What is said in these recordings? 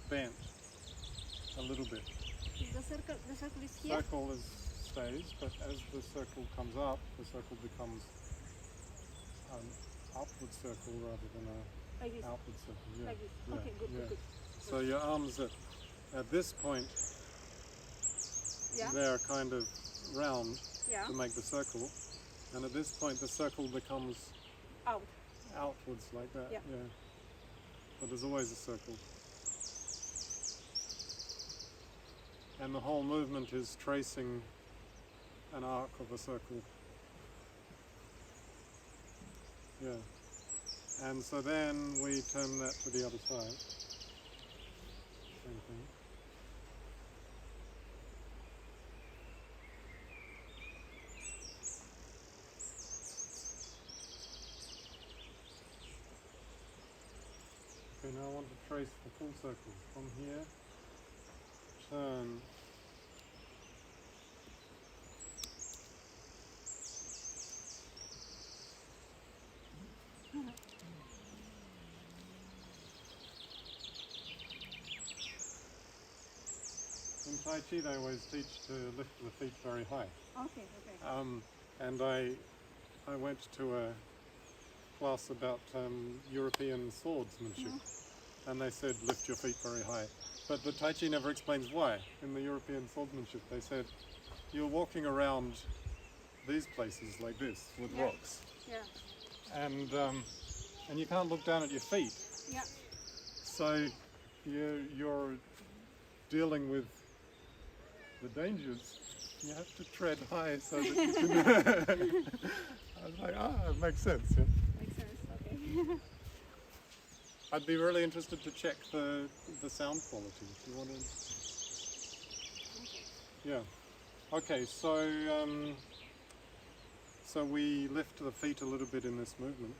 bent a little bit. The circle is here. Circle stays, but as the circle comes up, the circle becomes an upward circle rather than a Like this. outward circle. Yeah. Like this. Yeah. Okay, good, Yeah. good, good. So your arms at this point, Yeah. they're kind of round Yeah. to make the circle, and at this point the circle becomes Out. outwards like that. Yeah. But there's always a circle. And the whole movement is tracing an arc of a circle. Yeah. And so then we turn that to the other side. Same thing. Okay, now I want to trace the full circle. From here, turn. In Tai Chi they always teach to lift the feet very high. Okay, okay. And I went to a class about European swordsmanship, and they said lift your feet very high. But the Tai Chi never explains why. In the European swordsmanship they said you're walking around these places like this with rocks, and you can't look down at your feet. Yeah. So you're dealing with the dangers. You have to tread high so that you can. I was like, it makes sense. Yeah. Makes sense. Okay. I'd be really interested to check the sound quality. If you want to. Yeah. Okay. So we lift the feet a little bit in this movement.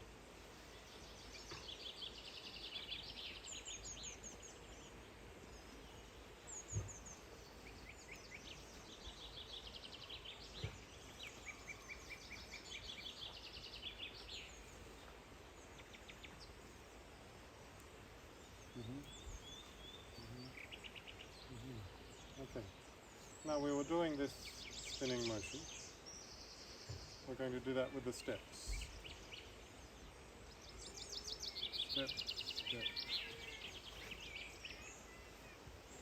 Okay. Now we were doing this spinning motion. We're going to do that with the steps. Step, step.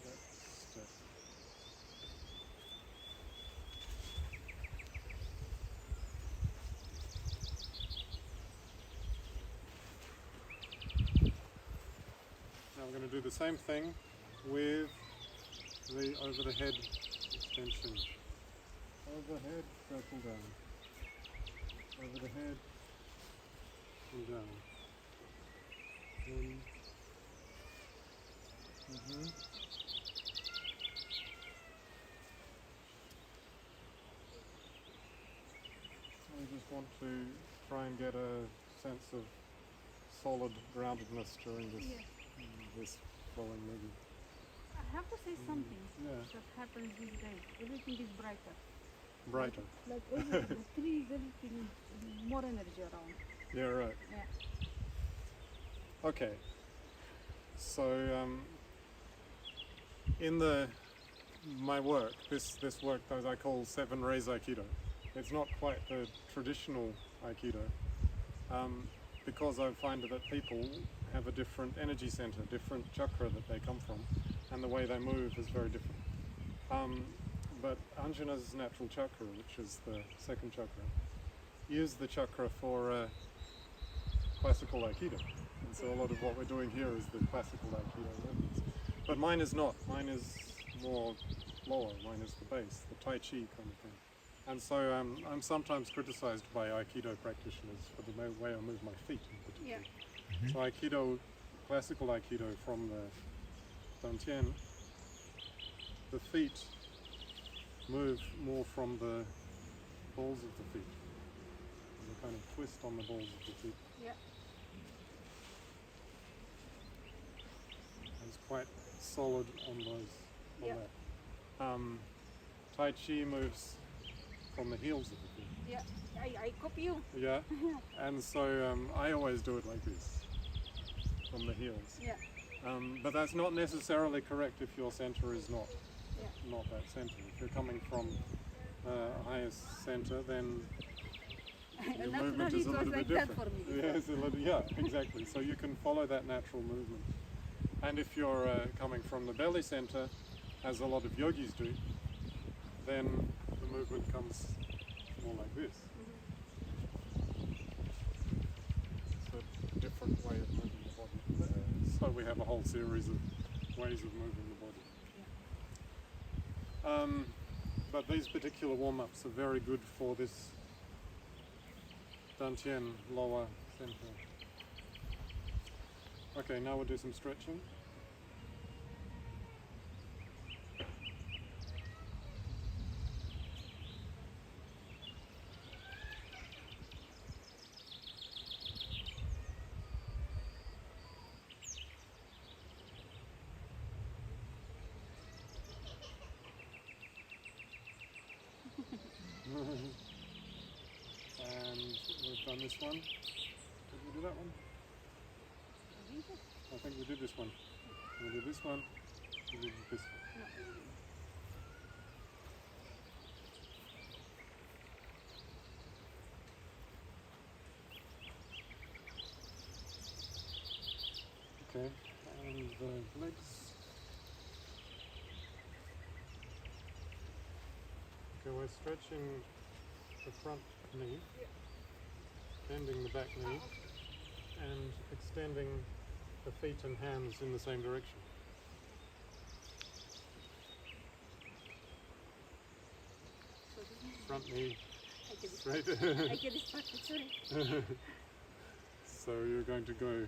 Step, step. Now we're going to do the same thing with the over the head extension. Overhead, circle down. Over the head and down. We just want to try and get a sense of solid groundedness during this flowing movement. I have to say something Yeah. that happens these days. Everything is brighter. Brighter. Like everything, the trees, everything, more energy around. Yeah, right. Yeah. Okay. So in my work, this work that I call 7 Rays Aikido, it's not quite the traditional Aikido, because I find that people have a different energy center, different chakra that they come from, and the way they move is very different. But Anjana's natural chakra, which is the second chakra, is the chakra for classical Aikido. And so a lot of what we're doing here is the classical Aikido movements. But mine is not. Mine is more lower. Mine is the base, the Tai Chi kind of thing. And so I'm sometimes criticized by Aikido practitioners for the way I move my feet in particular. Yeah. So Aikido, classical Aikido from the Dantian, the feet move more from the balls of the feet. And they kind of twist on the balls of the feet. Yeah. And it's quite solid on those. On that. Tai Chi moves from the heels of the feet. Yeah. I copy you. Yeah. And so I always do it like this, from the heels. Yeah. But that's not necessarily correct if your center is not Yeah. that center. If you're coming from highest center, then your movement Naturally, is it a was little like bit that different. for me. Yes, yeah, exactly. So you can follow that natural movement. And if you're coming from the belly center, as a lot of yogis do, then the movement comes more like this. It's a different way of moving the body. So we have a whole series of ways of moving the body. But these particular warm-ups are very good for this Dantian lower center. Okay, now we'll do some stretching. And we've done this one. Did we do that one? I think we did this one. We did this one. We did this one. Okay, and the legs. Okay, we're stretching the front knee, bending the back knee, and extending the feet and hands in the same direction. Front knee straight. I get distracted, sorry. So you're going to go,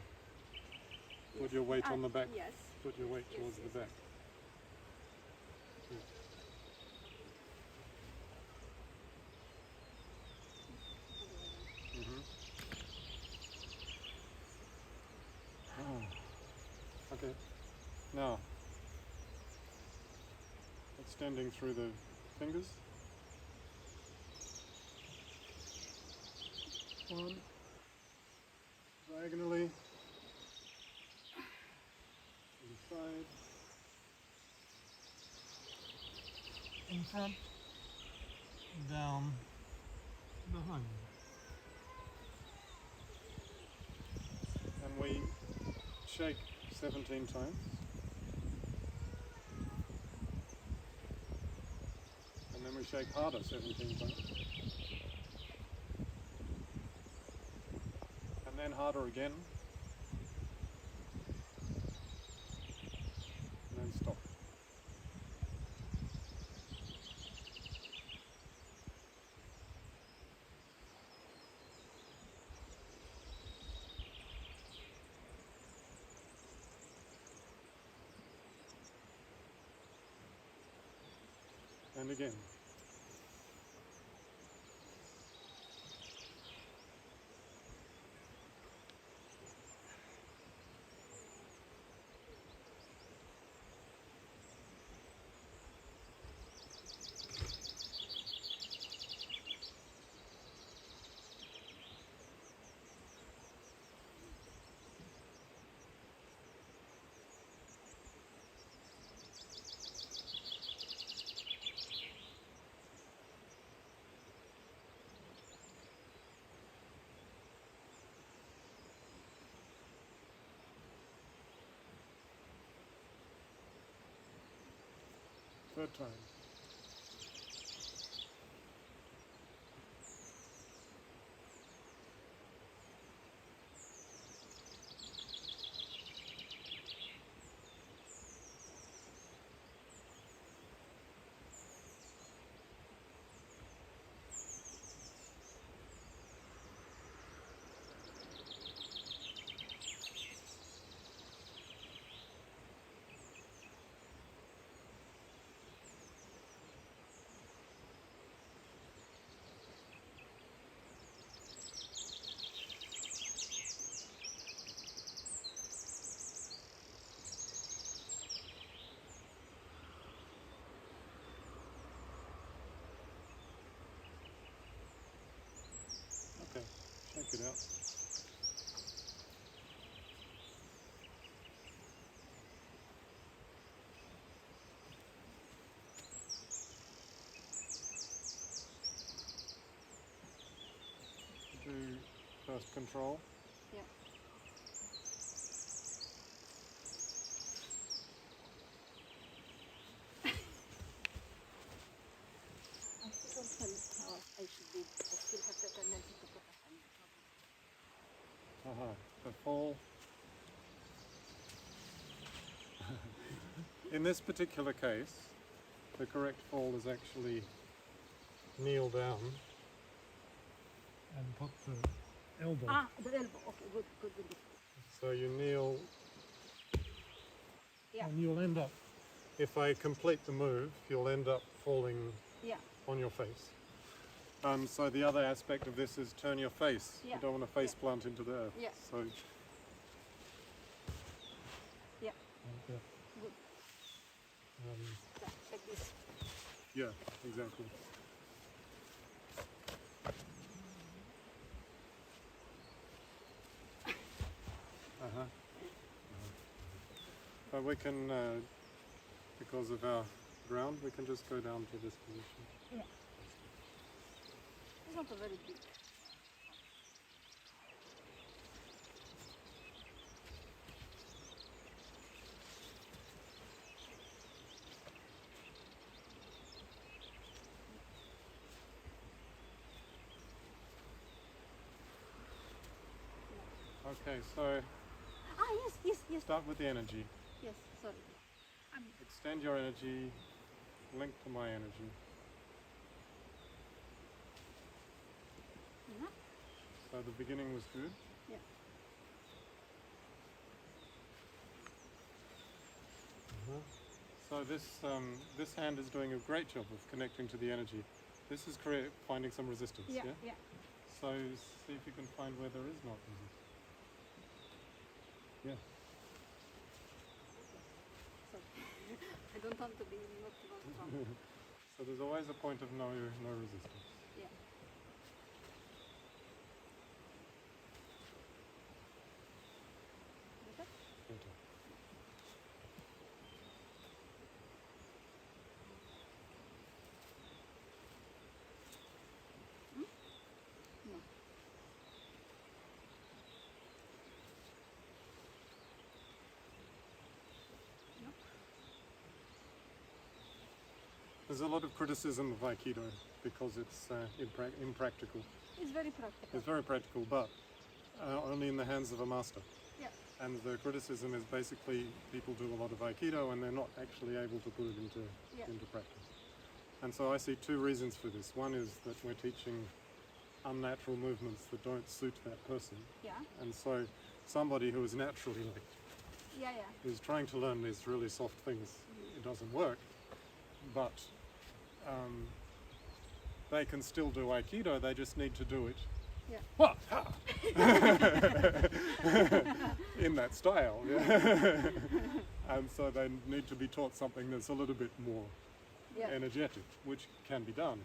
put your weight on the back, Yes. put your weight towards the back. Okay, now extending through the fingers. One, diagonally, to the side, in front, down, behind. And we shake 17 times. And then we shake harder 17 times. And then harder again. And then stop. And again. Third time. Okay, shake it out. Just control. Yeah. I still don't tell how I should be. I still have the tendency to put a hand. The fall. In this particular case, the correct fall is actually kneel down and put the elbow. Ah, the elbow. Okay, good, good, good. So you kneel, Yeah. and you'll end up, if I complete the move, you'll end up falling Yeah. on your face. So the other aspect of this is turn your face. Yeah. You don't want to face plant into the earth. Yeah. So Yeah. like that. Good. Yeah, like this. Yeah, exactly. But we can, because of our ground, we can just go down to this position. Yeah. It's not a very big. Okay, so Ah, yes, yes, yes. start with the energy. Yes, sorry. Extend your energy, link to my energy. Yeah. So the beginning was good. Yeah. So this hand is doing a great job of connecting to the energy. This is finding some resistance. Yeah, Yeah? yeah. So see if you can find where there is not resistance. Yeah. Sorry. I don't want to be not strong. So there's always a point of no resistance. Yeah. Better? Better. No. No. There's a lot of criticism of Aikido because it's impractical. It's very practical. It's very practical, but only in the hands of a master. Yeah. And the criticism is basically people do a lot of Aikido and they're not actually able to put it into practice. And so I see two reasons for this. One is that we're teaching unnatural movements that don't suit that person. Yeah. And so somebody who is naturally like, Yeah, yeah. who's trying to learn these really soft things, it doesn't work. But they can still do Aikido, they just need to do it Yeah. Wah, ha. in that style. Yeah. And so they need to be taught something that's a little bit more Yeah. energetic, which can be done.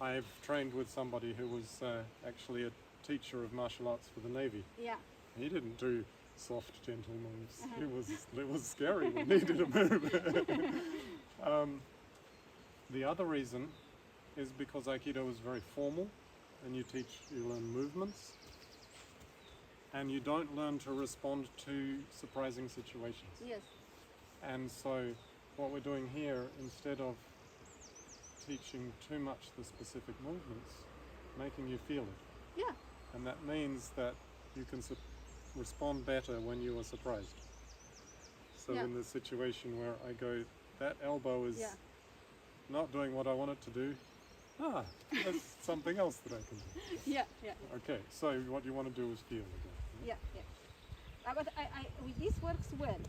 I've trained with somebody who was actually a teacher of martial arts for the Navy. Yeah. He didn't do soft, gentle moves. It was scary when he did a move. The other reason is because Aikido is very formal, and you learn movements, and you don't learn to respond to surprising situations. Yes. And so what we're doing here, instead of teaching too much the specific movements, making you feel it. Yeah. And that means that you can respond better when you are surprised. So Yeah. in the situation where I go, that elbow is Yeah. not doing what I want it to do, there's something else that I can do. Yeah. Yeah. Okay, so what you want to do is feel again. Yeah. Yeah. But I with this works well.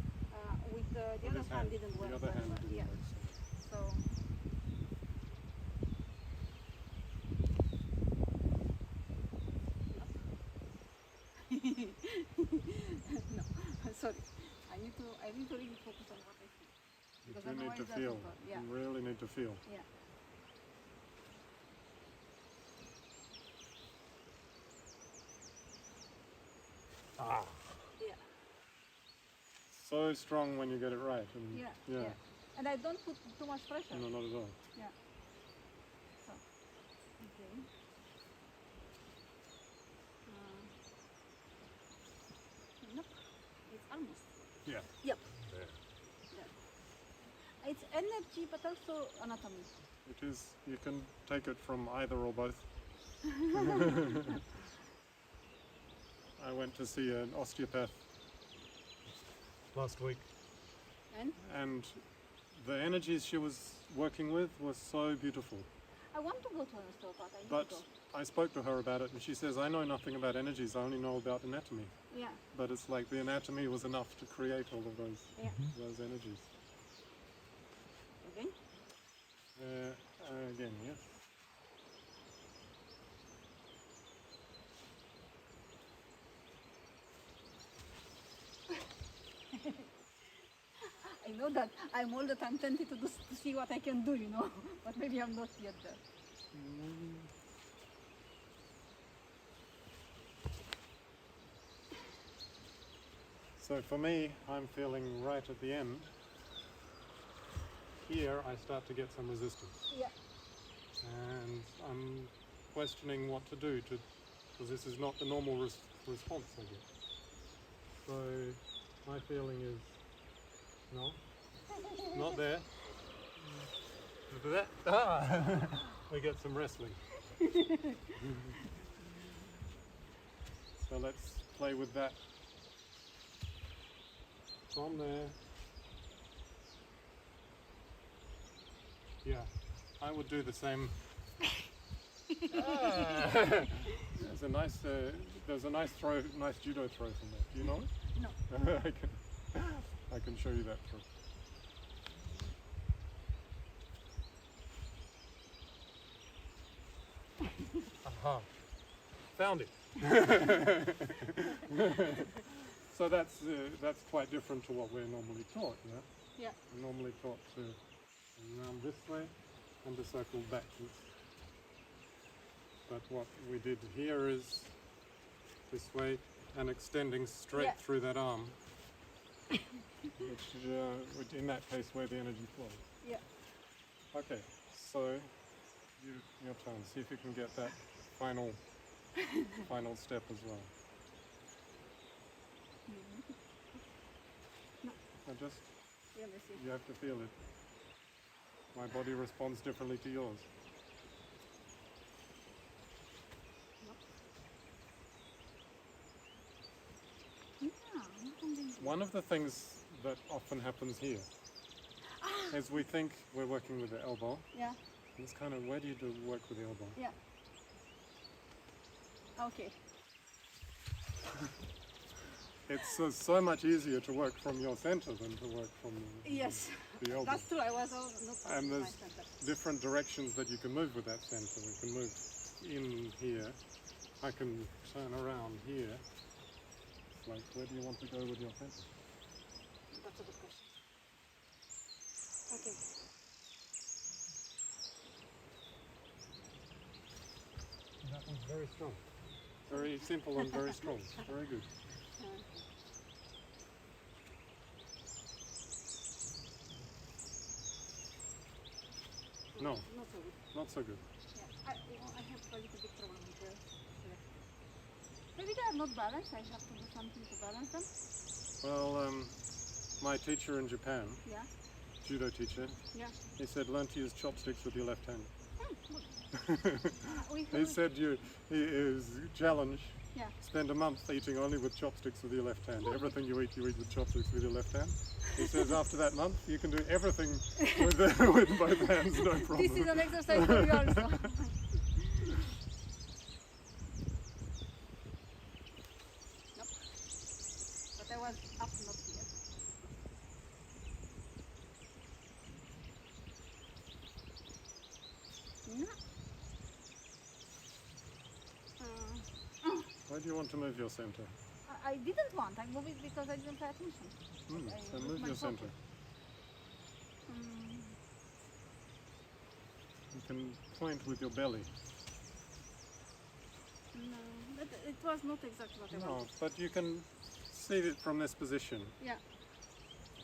With the With other this hand didn't work. The other very hand well. didn't Yeah. work. So. So. No, sorry. I need to really focus on what I feel. You Because do need otherwise to doesn't feel. work. Yeah. You really need to feel. Yeah. Yeah. So strong when you get it right. And Yeah. Yeah. And I don't put too much pressure. No, not at all. Yeah. So. Okay. almost. Yeah. Yep. There. It's energy, but also anatomy. It is. You can take it from either or both. I went to see an osteopath last week, And the energies she was working with was so beautiful. I want to go to an osteopath. I need But to go. I spoke to her about it, and she says, I know nothing about energies, I only know about anatomy. Yeah. But it's like the anatomy was enough to create all of Yeah. those energies. Again? Again, yes. I know that I'm all the time tempted to see what I can do, you know, but maybe I'm not yet there. So for me, I'm feeling right at the end. Here I start to get some resistance. Yeah. And I'm questioning what to do because this is not the normal response I get. So my feeling is, no, not there. That, we get some wrestling. So let's play with that. From there. Yeah, I would do the same. There's a nice throw, nice judo throw from that. Do you know it? No. I can show you that throw. Aha! Found it. So that's quite different to what we're normally taught. Yeah. Yeah. We're normally taught to round this way and to circle backwards. But what we did here is this way and extending straight through that arm, which in that case where the energy flows. Yeah. Okay, so your turn. See if you can get that final step as well. Just Yeah, let's see. you have to feel it. My body responds differently to yours. One of the things that often happens here is we think we're working with the elbow. Yeah. It's kind of, where do you work with the elbow? Yeah. Okay. It's so much easier to work from your center than to work from Yes. the elbow. That's true. I was not And my there's center. different directions that you can move with that center. We can move in here. I can turn around here. It's like, where do you want to go with your center? That's a good question. Okay. That was very strong. Very simple and very strong. Very good. No, Not so good. not so good. Yeah. I have a little bit trouble with the left. Maybe they are not balanced. I have to do something to balance them. Well, my teacher in Japan, Yeah. judo teacher, Yeah. he said learn to use chopsticks with your left hand. He We said he is challenge. Yeah. Spend a month eating only with chopsticks with your left hand. Everything you eat with chopsticks with your left hand. He says after that month you can do everything with both hands, no problem. This is an exercise for you also. Nope. But I was up, not here. No. Why do you want to move your center? I didn't want. I moved it because I didn't pay attention. So move your center. You can point with your belly. No, it was not exactly what I No, wanted. but you can see it from this position. Yeah.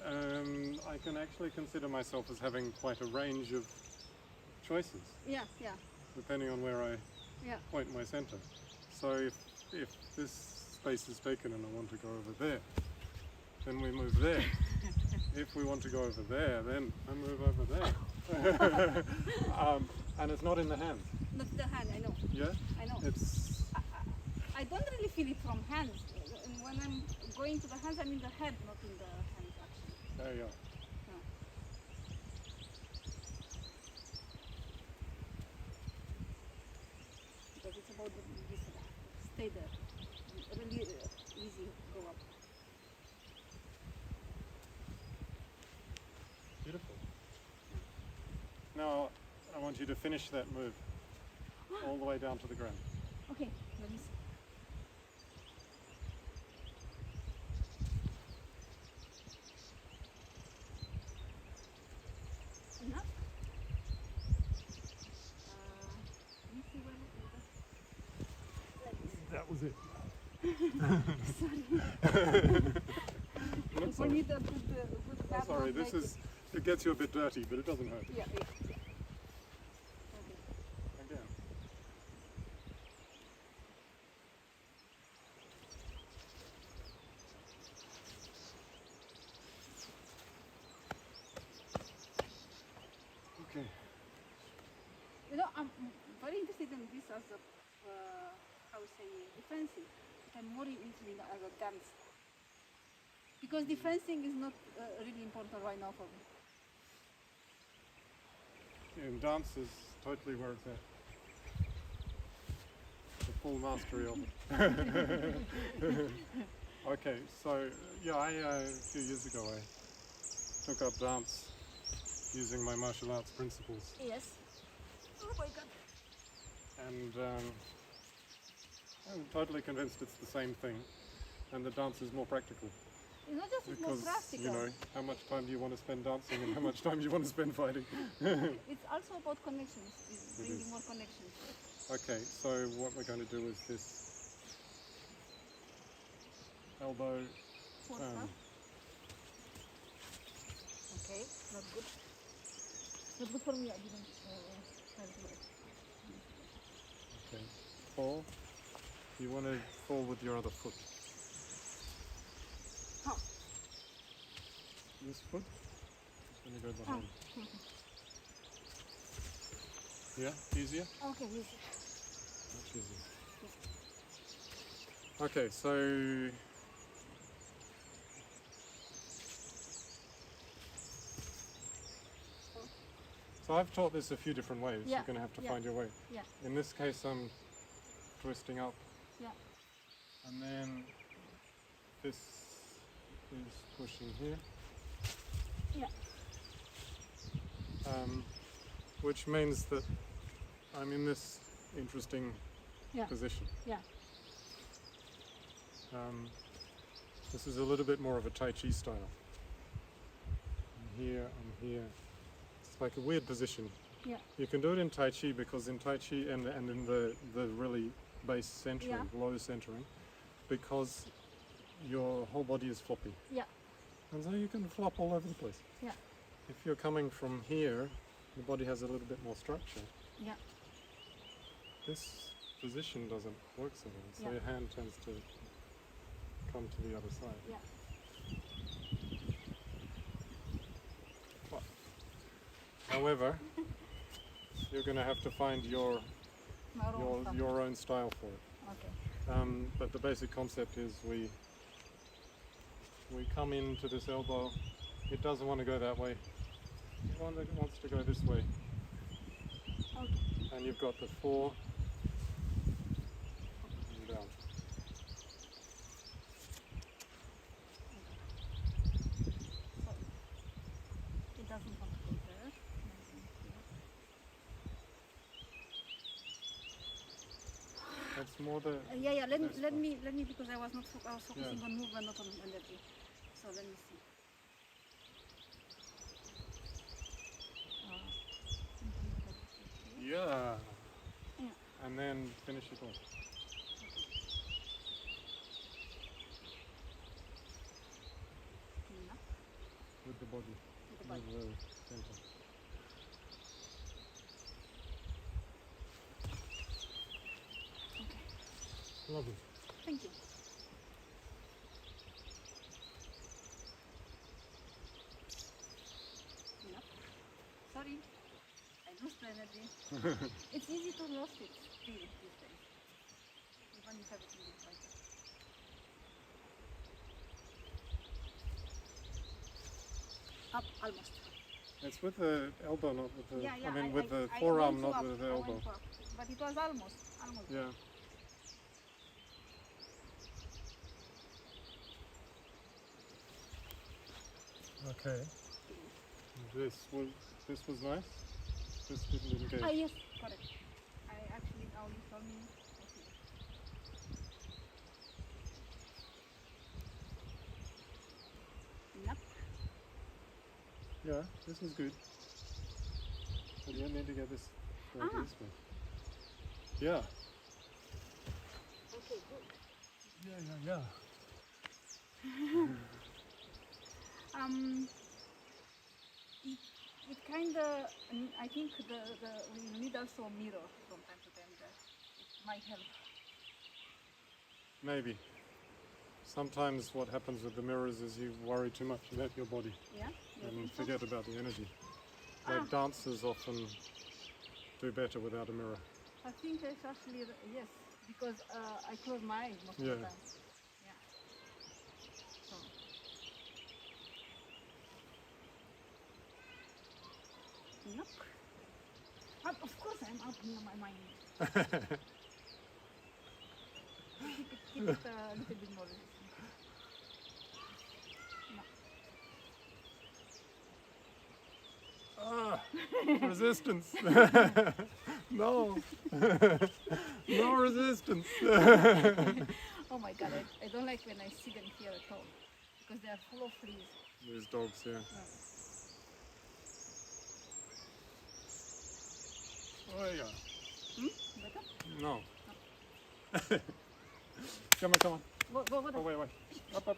I can actually consider myself as having quite a range of choices, Yeah, yeah, depending on where I yeah. point my center. So if this space is taken and I want to go over there, then we move there. If we want to go over there, then I move over there. And it's not in the hands. Not the hand, I know. Yeah? I know. It's I don't really feel it from hands. And when I'm going to the hands, I'm in the head, not in the hands actually. there you are. No. Because it's about this stay there. Really easy go up. Beautiful. Now I want you to finish that move all the way down to the ground. Okay, let me see. Enough? Let me see where it is. That was it. We need a good Oh, bath sorry, or this like is, it gets you a bit dirty, but it doesn't hurt. Yeah, yeah. Again. Okay. You know, I'm very interested in this as a, how we say, defensive. But I'm more interested in as a dance. Because defensing is not really important right now for me. And dance is totally where it's at. The full mastery of it. Okay, so yeah, a few years ago I took up dance using my martial arts principles, Yes. Oh my god. and I'm totally convinced it's the same thing, and the dance is more practical. It's not just it's more Because, practical. you know, how much time do you want to spend dancing and how much time do you want to spend fighting? It's also about connections. It's It bringing is. more connections. Okay, so what we're going to do is this elbow Fourth turn. up. Okay, not good. Not good for me. I didn't try to do it. Okay, fall. You want to fall with your other foot. How? This foot is going to go behind. Yeah, easier? Okay, easy. Much easier. Okay, so I've taught this a few different ways. Yeah, You're going to have to yeah. find your way. Yeah, In this case, I'm twisting up, yeah. and then this is pushing here. Yeah. Which means that I'm in this interesting Yeah. position. Yeah. This is a little bit more of a Tai Chi style. I'm here. It's like a weird position. Yeah. You can do it in Tai Chi because in Tai Chi and in the really base centering, Yeah. low centering, because your whole body is floppy. Yeah. And so you can flop all over the place. Yeah. If you're coming from here, the body has a little bit more structure. Yeah. This position doesn't work so well, so Yeah. your hand tends to come to the other side. Yeah. But, however, you're going to have to find your own style for it. Okay. But the basic concept is we come into this elbow. It doesn't want to go that way. It wants to go this way. Okay. And you've got the 4 and down. So it doesn't want to go there. That's more the Yeah. Let This me because I was focusing Yeah. on movement, not on energy. So let me see. yeah. Yeah. And then finish it off. Enough With the body. with the body. With the center. Okay. Lovely. Thank you. sorry, I lose the energy. It's easy to lose it still these days, even if everything is like that. Up, almost. It's with the elbow, not with the. Yeah, yeah. I mean, with the I forearm, went not up, with the I elbow. went up, but it was almost. Yeah. Okay. This was nice. This didn't engage. Ah, yes, correct. I actually now you told me. Okay. Nope. Yeah, this is good. But you need to get this like this way. Yeah. Okay, good. Yeah. It kind of, I think we need also a mirror from time to time. That it might help. Maybe. Sometimes what happens with the mirrors is you worry too much about your body Yeah. You and think so? forget about the energy. Like dancers often do better without a mirror. I think it's actually yes, because I close my eyes most of the Yeah. time. Yeah. So. Nope. Of course, I'm up in my mind. Keep it a little bit more resistant. No. Resistance. No. No resistance. Oh my god, I don't like when I see them here at all because they are full of fleas. These dogs, yeah. Oh, there you go. Better? No. Come on. Go. Oh, wait. Up.